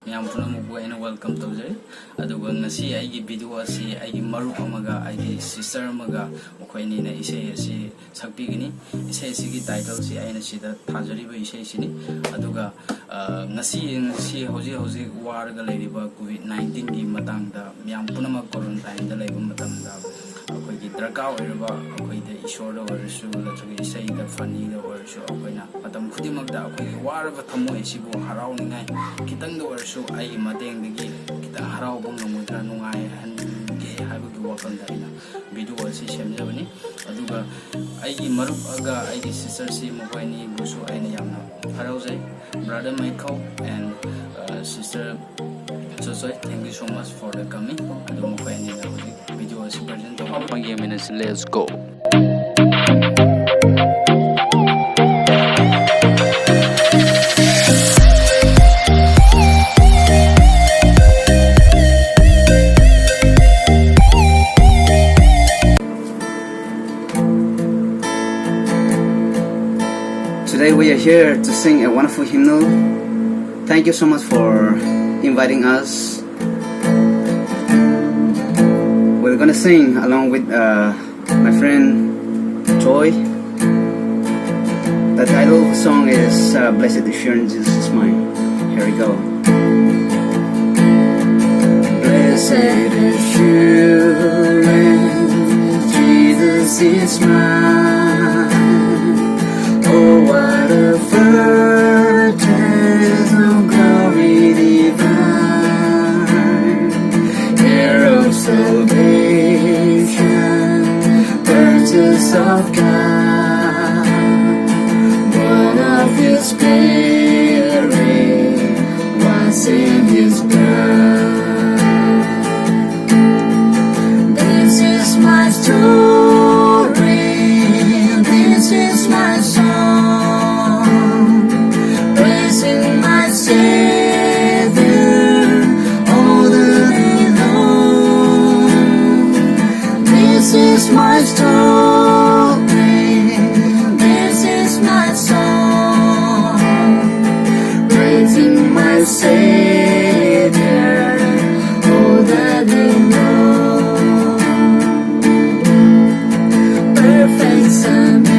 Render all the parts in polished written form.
Miyam punamubu aina welcome tawjay aduga ngasi aigi video asi aigi marup amaga aigi sister amaga mokhoini na isai asi sakpigini isai sigi title si aina sida thajariba isai sini aduga ngasi hoji warga leiriba covid-19 gi matangda miyam punamak quarantine da leiba matangda akoigi darka oirba akoide ishorda orsu latragi isai da funny da orsu akoina matam khudimakda akoigi warga thamoi sibu haraungai kitang da orsu ai mateng dagi kita harau bang ngamudra nungai hange haibagi wakanda ina video asi semjabani aduga aigi marup aga aigi sister si mokoini busu aina yamna haraujai brother Michael and sister Joy, thank you so much for the coming. Adu mokoini na video asi present to apagi minutes. Let's go. Today we are here to sing a wonderful hymnal. Thank you so much for inviting us. We're gonna sing along with my friend Joy. The title of the song is Blessed Assurance Jesus is Mine. Here we go. Blessed assurance Jesus is mine. Oh, what a foretaste of glory divine, heir of salvation, purchase of God, born of His Spirit, washed in His blood. This is my story, this is my song, praising my Savior all the day long. This is my story, this is my song, praising my Savior all the day long. Perfect submission,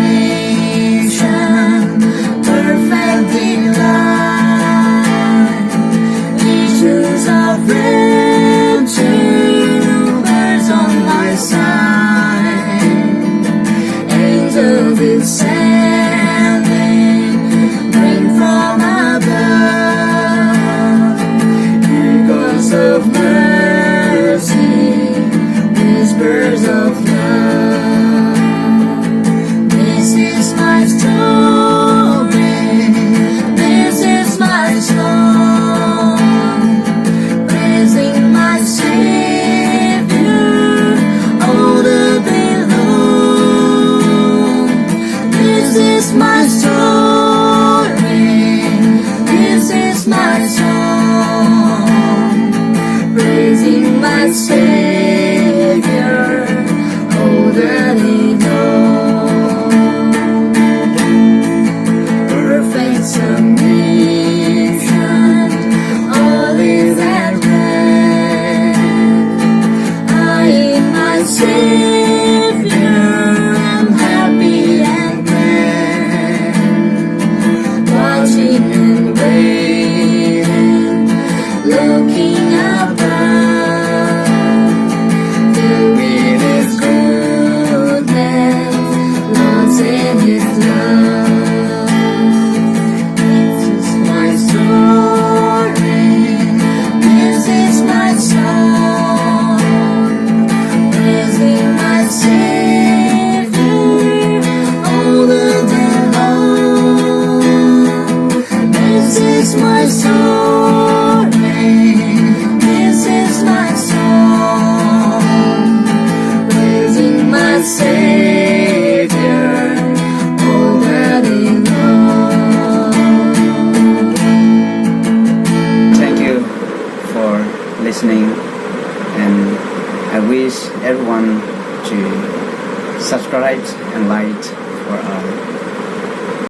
perfect delight, issues of redemption, birds on my side, angels descending, bring from above, echoes of mercy, whispers of love. This is my story, this is my song, praising my Savior all the day long. This is my story, this is my song, praising my Savior all the day long. Perfect submission, all is at rest. I in my Savior am happy and glad, watching and waiting, looking above, filled with His goodness, lost in His love. This is my story, this is my song, praising my Savior all the day long. This is my story, this is my song, praising my Savior all the day long. Thank you for listening, and I wish everyone to subscribe and like for our